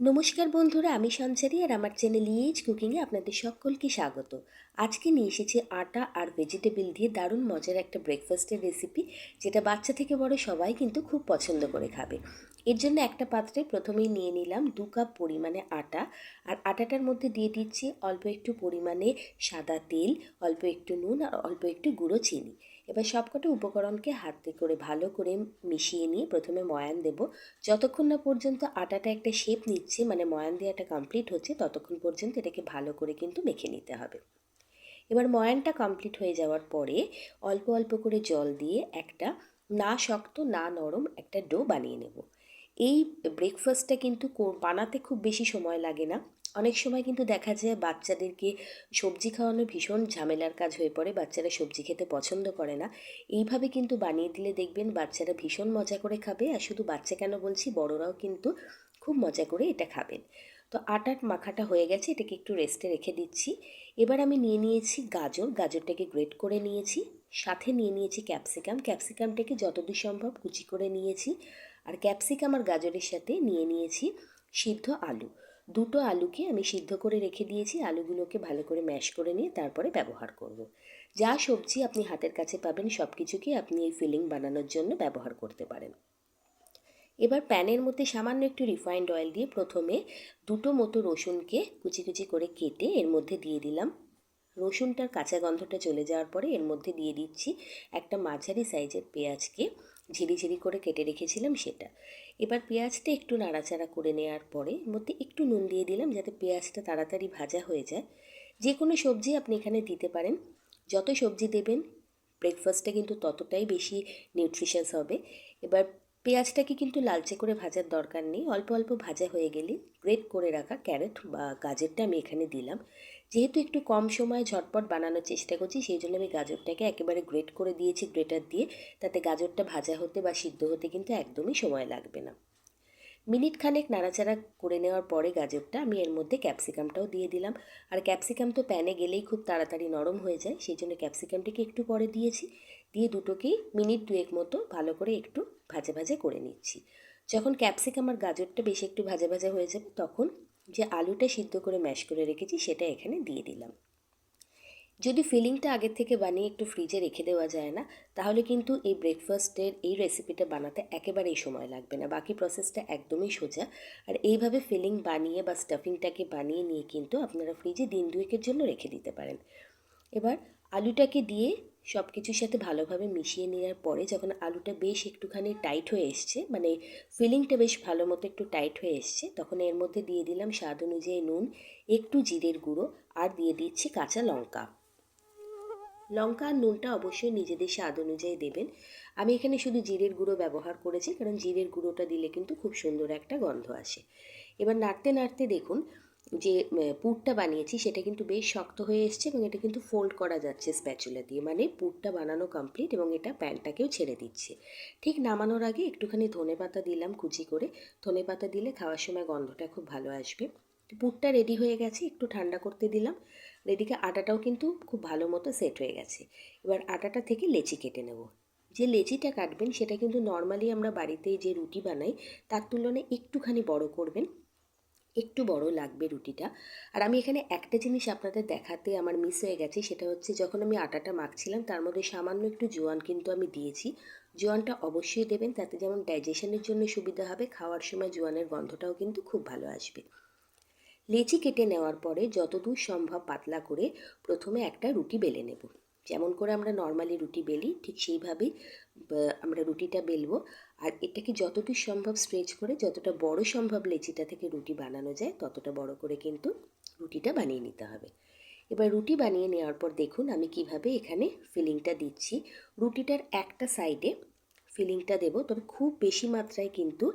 নমস্কার বন্ধুরা, আমি সঞ্চারী আর আমার চ্যানেল ইএইচ কুকিংয়ে আপনাদের সকলকে স্বাগত। আজকে নিয়ে এসেছি আটা আর ভেজিটেবল দিয়ে দারুণ মজার একটা ব্রেকফাস্টের রেসিপি, যেটা বাচ্চা থেকে বড় সবাই কিন্তু খুব পছন্দ করে খাবে। এর জন্য একটা পাত্রে প্রথমেই নিয়ে নিলাম 2 কাপ পরিমাণে আটা, আর আটাটার মধ্যে দিয়ে দিচ্ছি অল্প একটু পরিমাণে সাদা তেল, অল্প একটু নুন আর অল্প একটু গুঁড়ো চিনি। এবার সবকটা উপকরণকে হাতে করে ভালো করে মিশিয়ে নিয়ে প্রথমে ময়ান দেব। যতক্ষণ না পর্যন্ত আটাটা একটা শেপ নিচ্ছে, মানে ময়ান দেওয়াটা কমপ্লিট হচ্ছে, ততক্ষণ পর্যন্ত এটাকে ভালো করে কিন্তু মেখে নিতে হবে। এবার ময়ানটা কমপ্লিট হয়ে যাওয়ার পরে অল্প অল্প করে জল দিয়ে একটা না শক্ত না নরম একটা ডো বানিয়ে নেব। এই ব্রেকফাস্টটা কিন্তু বানাতে খুব বেশি সময় লাগে না। অনেক সময় কিন্তু দেখা যায় বাচ্চাদেরকে সবজি খাওয়ানো ভীষণ ঝামেলার কাজ হয়ে পড়ে, বাচ্চারা সবজি খেতে পছন্দ করে না। এইভাবে কিন্তু বানিয়ে দিলে দেখবেন বাচ্চারা ভীষণ মজা করে খাবে, আর শুধু বাচ্চা কেন বলছি, বড়রাও কিন্তু খুব মজা করে এটা খাবেন। তো আটার মাখাটা হয়ে গেছে, এটাকে একটু রেস্টে রেখে দিচ্ছি। এবার আমি নিয়ে নিয়েছি গাজরটাকে গ্রেট করে নিয়েছি, সাথে নিয়ে নিয়েছি ক্যাপসিকামটাকে যতদূর সম্ভব কুচি করে নিয়েছি, আর ক্যাপসিকাম আর গাজরের সাথে নিয়ে নিয়েছি সিদ্ধ আলু। দুটো আলুকে আমি সিদ্ধ করে রেখে দিয়েছি, আলুগুলোকে ভালো করে ম্যাশ করে নিয়ে তারপরে ব্যবহার করব। যা সবজি আপনি হাতের কাছে পাবেন সব কিছুকে আপনি এই ফিলিং বানানোর জন্য ব্যবহার করতে পারেন। এবার প্যানের মধ্যে সামান্য একটু রিফাইন্ড অয়েল দিয়ে প্রথমে দুটো মতো রসুনকে কুচি কুচি করে কেটে এর মধ্যে দিয়ে দিলাম। রসুনটার কাঁচা গন্ধটা চলে যাওয়ার পরে এর মধ্যে দিয়ে দিচ্ছি একটা মাঝারি সাইজের পেঁয়াজকে ঝিরিঝিরি করে কেটে রেখেছিলাম সেটা। এবার পেঁয়াজটা একটু নাড়াচাড়া করে নেওয়ার পরে এর মধ্যে একটু নুন দিয়ে দিলাম, যাতে পেঁয়াজটা তাড়াতাড়ি ভাজা হয়ে যায়। যে কোনো সবজি আপনি এখানে দিতে পারেন, যত সবজি দেবেন ব্রেকফাস্টটা কিন্তু ততটাই বেশি নিউট্রিশাস হবে। এবার পেঁয়াজটাকে কিন্তু লালচে করে ভাজার দরকার নেই, অল্প অল্প ভাজা হয়ে গেলে গ্রেট করে রাখা ক্যারট বা গাজরটা আমি এখানে দিলাম। যেহেতু একটু কম সময়ে ঝটপট বানানোর চেষ্টা করছি, সেই জন্য আমি গাজরটাকে একেবারে গ্রেট করে দিয়েছি গ্রেটার দিয়ে, তাতে গাজরটা ভাজা হতে বা সিদ্ধ হতে কিন্তু একদমই সময় লাগবে না। মিনিট খানেক নাড়াচাড়া করে নেওয়ার পরে গাজরটা আমি এর মধ্যে ক্যাপসিকামটাও দিয়ে দিলাম। আর ক্যাপসিকাম তো প্যানে গেলেই খুব তাড়াতাড়ি নরম হয়ে যায়, সেই জন্য ক্যাপসিকামটিকে একটু পরে দিয়েছি। দিয়ে দুটোকেই মিনিট দুয়েক মতো ভালো করে একটু ভাজা ভাজা করে নিচ্ছি। যখন ক্যাপসিকাম আর গাজরটা বেশ একটু ভাজা ভাজা হয়ে যাবে, তখন যে আলুটা সিদ্ধ করে ম্যাশ করে রেখেছি সেটা এখানে দিয়ে দিলাম। যদি ফিলিংটা আগের থেকে বানিয়ে একটু ফ্রিজে রেখে দেওয়া যায় না, তাহলে কিন্তু এই ব্রেকফাস্টের এই রেসিপিটা বানাতে একেবারেই সময় লাগবে না, বাকি প্রসেসটা একদমই সোজা। আর এইভাবে ফিলিং বানিয়ে বা স্টাফিংটাকে বানিয়ে নিয়ে কিন্তু আপনারা ফ্রিজে দিন দুয়েকের জন্য রেখে দিতে পারেন। এবার আলুটাকে দিয়ে সব কিছুর সাথে ভালোভাবে মিশিয়ে নেওয়ার পরে যখন আলুটা বেশ একটুখানি টাইট হয়ে এসছে, মানে ফিলিংটা বেশ ভালো মতো একটু টাইট হয়ে এসছে, তখন এর মধ্যে দিয়ে দিলাম স্বাদ অনুযায়ী নুন, একটু জিরের গুঁড়ো, আর দিয়ে দিচ্ছি কাঁচা লঙ্কা। লঙ্কা আর নুনটা অবশ্যই নিজেদের স্বাদ অনুযায়ী দেবেন। আমি এখানে শুধু জিরের গুঁড়ো ব্যবহার করেছি, কারণ জিরের গুঁড়োটা দিলে কিন্তু খুব সুন্দর একটা গন্ধ আসে। এবার নাড়তে নাড়তে দেখুন যে পুরটা বানিয়েছি সেটা কিন্তু বেশ শক্ত হয়ে এসছে, এবং এটা কিন্তু ফোল্ড করা যাচ্ছে স্প্যাচুলা দিয়ে, মানে পুরটা বানানো কমপ্লিট এবং এটা প্যানটাকেও ছেড়ে দিচ্ছে। ঠিক নামানোর আগে একটুখানি ধনেপাতা দিলাম কুচি করে, ধনেপাতা দিলে খাওয়ার সময় গন্ধটা খুব ভালো আসবে। পুরটা রেডি হয়ে গেছে, একটু ঠান্ডা করতে দিলাম। এদিকে আটাটাও কিন্তু খুব ভালো মতো সেট হয়ে গেছে। এবার আটাটা থেকে লেচি কেটে নেব। যে লেচিটা কাটবেন সেটা কিন্তু নর্মালি আমরা বাড়িতে যে রুটি বানাই তার তুলনায় একটুখানি বড় করবেন, একটু বড় লাগবে রুটিটা। আর আমি এখানে একটা জিনিস আপনাদের দেখাতে আমার মিস হয়ে গেছে, সেটা হচ্ছে যখন আমি আটাটা মাখছিলাম তার মধ্যে সামান্য একটু জোয়ান কিন্তু আমি দিয়েছি। জোয়ানটা অবশ্যই দেবেন, তাতে যেমন ডাইজেশনের জন্য সুবিধা হবে, খাওয়ার সময় জোয়ানের গন্ধটাও কিন্তু খুব ভালো আসবে। লেচি কেটে নেওয়ার পরে যতদূর সম্ভব পাতলা করে প্রথমে একটা রুটি বেলে নেব। যেমন করে আমরা নর্মালি রুটি বেলি ঠিক সেইভাবেই আমরা রুটিটা বেলবো। আর এটাকে যতদূর সম্ভব স্ট্রেচ করে যতটা বড় সম্ভব লেচিটা থেকে রুটি বানানো যায় ততটা বড় করে কিন্তু রুটিটা বানিয়ে নিতে হবে। এবার রুটি বানিয়ে নেওয়ার পর দেখুন আমি কিভাবে এখানে ফিলিংটা দিচ্ছি। রুটিটার একটা সাইডে ফিলিংটা দেব, তবে খুব বেশি মাত্রায় কিন্তু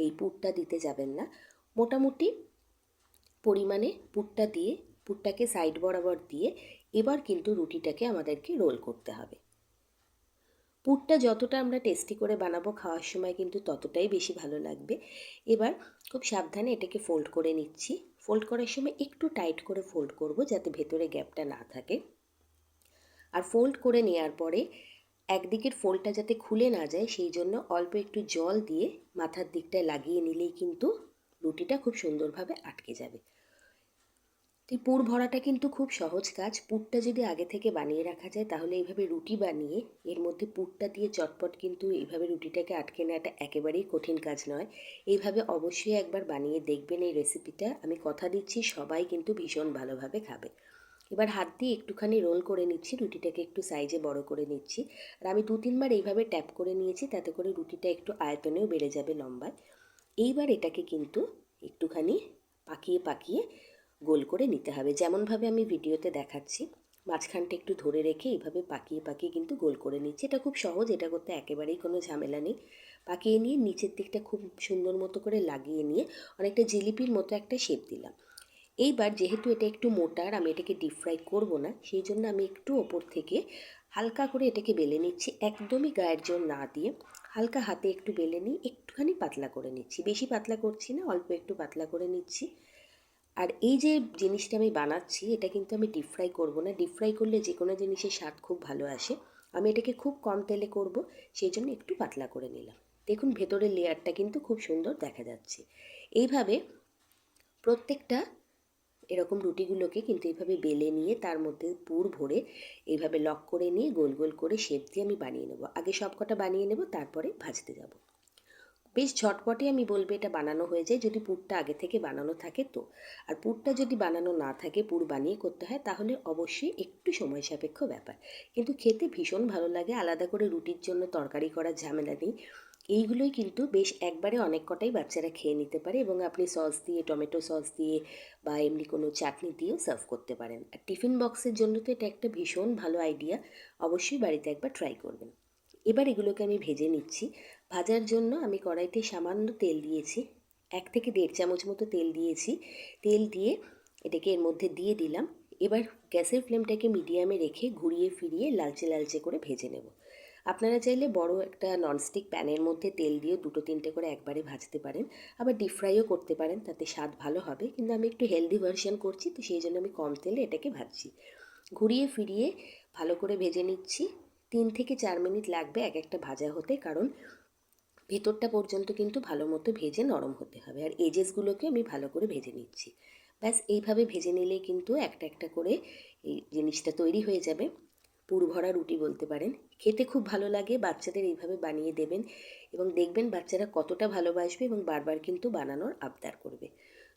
এই পুরটা দিতে যাবেন না। মোটামুটি পরিমাণে পুরটাকে সাইড বরাবর দিয়ে এবার কিন্তু রুটিটাকে আমাদেরকে রোল করতে হবে। পুরটা যতটা আমরা টেস্টি করে বানাবো খাওয়ার সময় কিন্তু ততটাই বেশি ভালো লাগবে। এবার খুব সাবধানে এটাকে ফোল্ড করে নিচ্ছি। ফোল্ড করার সময় একটু টাইট করে ফোল্ড করব, যাতে ভেতরে গ্যাপটা না থাকে। আর ফোল্ড করে নেওয়ার পরে একদিকের ফোল্ডটা যাতে খুলে না যায় সেই জন্য অল্প একটু জল দিয়ে মাথার দিকটায় লাগিয়ে নিলেই কিন্তু রুটিটা খুব সুন্দরভাবে আটকে যাবে। তো এই পুর ভরাটা কিন্তু খুব সহজ কাজ। পুরটা যদি আগে থেকে বানিয়ে রাখা যায় তাহলে এইভাবে রুটি বানিয়ে এর মধ্যে পুরটা দিয়ে চটপট কিন্তু এইভাবে রুটিটাকে আটকে নেওয়াটা একেবারেই কঠিন কাজ নয়। এইভাবে অবশ্যই একবার বানিয়ে দেখবেন এই রেসিপিটা। আমি কথা দিচ্ছি সবাই কিন্তু ভীষণ ভালোভাবে খাবে। এবার হাত দিয়ে একটুখানি রোল করে নিচ্ছি, রুটিটাকে একটু সাইজে বড় করে নিচ্ছি। আর আমি 2-3 বার এইভাবে ট্যাপ করে নিয়েছি, তাতে করে রুটিটা একটু আয়তনেও বেড়ে যাবে লম্বায়। এইবার এটাকে কিন্তু একটুখানি পাকিয়ে পাকিয়ে গোল করে নিতে হবে, যেমনভাবে আমি ভিডিওতে দেখাচ্ছি। মাঝখানটা একটু ধরে রেখে এইভাবে পাকিয়ে পাকিয়ে কিন্তু গোল করে নিচ্ছি। এটা খুব সহজ, এটা করতে একেবারেই কোনো ঝামেলা নেই। পাকিয়ে নিয়ে নিচের দিকটা খুব সুন্দর মতো করে লাগিয়ে নিয়ে অনেকটা জিলিপির মতো একটা শেপ দিলাম। এইবার যেহেতু এটা একটু মোটা আর আমি এটাকে ডিপ ফ্রাই করবো না, সেই জন্য আমি একটু ওপর থেকে হালকা করে এটাকে বেলে নিচ্ছি, একদমই গায়ের জোর না দিয়ে। হালকা হাতে একটু বেলে নিয়ে একটুখানি পাতলা করে নিচ্ছি, বেশি পাতলা করছি না, অল্প একটু পাতলা করে নিচ্ছি। আর এই যে জিনিসটা আমি বানাচ্ছি এটা কিন্তু আমি ডিপ ফ্রাই করবো না। ডিপ ফ্রাই করলে যে কোনো জিনিসের স্বাদ খুব ভালো আসে। আমি এটাকে খুব কম তেলে করব, সেই জন্য একটু পাতলা করে নিলাম। দেখুন ভেতরের লেয়ারটা কিন্তু খুব সুন্দর দেখা যাচ্ছে। এইভাবে প্রত্যেকটা এরকম রুটিগুলোকে কিন্তু এইভাবে বেলে নিয়ে তার মধ্যে পুর ভরে এইভাবে লক করে নিয়ে গোল গোল করে শেপ দিয়ে আমি বানিয়ে নেব। আগে সব কটা বানিয়ে নেব, তারপরে ভাজতে যাব। বেশ ঝটপটে আমি বলবো এটা বানানো হয়ে যায়, যদি পুরটা আগে থেকে বানানো থাকে তো। আর পুরটা যদি বানানো না থাকে, পুর বানিয়ে করতে হয়, তাহলে অবশ্যই একটু সময় সাপেক্ষ ব্যাপার। কিন্তু খেতে ভীষণ ভালো লাগে, আলাদা করে রুটির জন্য তরকারি করার ঝামেলা নেই। এইগুলোই কিন্তু বেশ একবারে অনেক কটাই বাচ্চারা খেয়ে নিতে পারে, এবং আপনি সস দিয়ে, টমেটো সস দিয়ে বা এমনি কোনো চাটনি দিয়েও সার্ভ করতে পারেন। আর টিফিন বক্সের জন্য তো এটা একটা ভীষণ ভালো আইডিয়া। অবশ্যই বাড়িতে একবার ট্রাই করবেন। এবার এগুলোকে আমি ভেজে নিচ্ছি। ভাজার জন্য আমি কড়াইতে সামান্য তেল দিয়েছি, 1 থেকে 1.5 চামচ মতো তেল দিয়েছি। তেল দিয়ে এটাকে এর মধ্যে দিয়ে দিলাম। এবার গ্যাসের ফ্লেমটাকে মিডিয়ামে রেখে ঘুরিয়ে ফিরিয়ে লালচে লালচে করে ভেজে নেব। আপনারা চাইলে বড় একটা ননস্টিক প্যানের মধ্যে তেল দিয়েও 2-3টে করে একবারে ভাজতে পারেন, আবার ডিপ ফ্রাইও করতে পারেন, তাতে স্বাদ ভালো হবে। কিন্তু আমি একটু হেলদি ভার্সন করছি, তো সেই জন্য আমি কম তেলে এটাকে ভাজছি। ঘুরিয়ে ফিরিয়ে ভালো করে ভেজে নিচ্ছি। 3 থেকে 4 মিনিট লাগবে এক একটা ভাজা হতে, কারণ ভেতরটা পর্যন্ত কিন্তু ভালো মতো ভেজে নরম হতে হবে। আর এজেসগুলোকে আমি ভালো করে ভেজে নিচ্ছি। ব্যাস এইভাবে ভেজে নিলেই কিন্তু একটা একটা করে এই জিনিসটা তৈরি হয়ে যাবে। পুর ভরা রুটি বলতে পারেন। খেতে খুব ভালো লাগে, বাচ্চাদের এইভাবে বানিয়ে দেবেন এবং দেখবেন বাচ্চারা কতটা ভালোবাসবে এবং বারবার কিন্তু বানানোর আবদার করবে।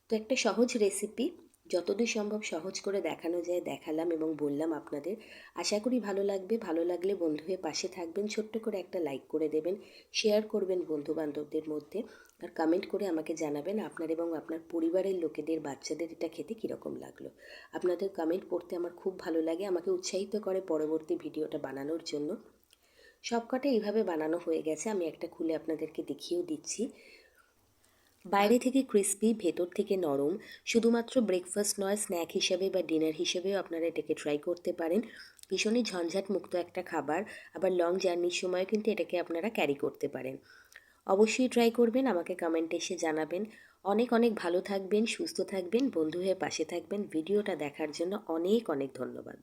তো একটা সহজ রেসিপি, যতদূর সম্ভব সহজ করে দেখানো যায় দেখালাম এবং বললাম আপনাদের। আশা করি ভালো লাগবে। ভালো লাগলে বন্ধু হয়ে পাশে থাকবেন, ছোট্ট করে একটা লাইক করে দেবেন, শেয়ার করবেন বন্ধুবান্ধবদের মধ্যে, আর কমেন্ট করে আমাকে জানাবেন আপনার এবং আপনার পরিবারের লোকেদের, বাচ্চাদের এটা খেতে কীরকম লাগলো। আপনাদের কমেন্ট পড়তে আমার খুব ভালো লাগে, আমাকে উৎসাহিত করে পরবর্তী ভিডিওটা বানানোর জন্য। সবকটা এইভাবে বানানো হয়ে গেছে, আমি একটা খুলে আপনাদেরকে দেখিয়েও দিচ্ছি। বাইরে থেকে ক্রিস্পি, ভেতর থেকে নরম। শুধুমাত্র ব্রেকফাস্ট নয়, স্ন্যাক হিসেবে বা ডিনার হিসেবেও আপনারা এটাকে ট্রাই করতে পারেন। ভীষণই ঝঞ্ঝাট মুক্ত একটা খাবার, আবার লং জার্নির সময় কিন্তু এটাকে আপনারা ক্যারি করতে পারেন। অবশ্যই ট্রাই করবেন, আমাকে কমেন্টে এসে জানাবেন। অনেক অনেক ভালো থাকবেন, সুস্থ থাকবেন, বন্ধু হয়ে পাশে থাকবেন। ভিডিওটা দেখার জন্য অনেক অনেক ধন্যবাদ।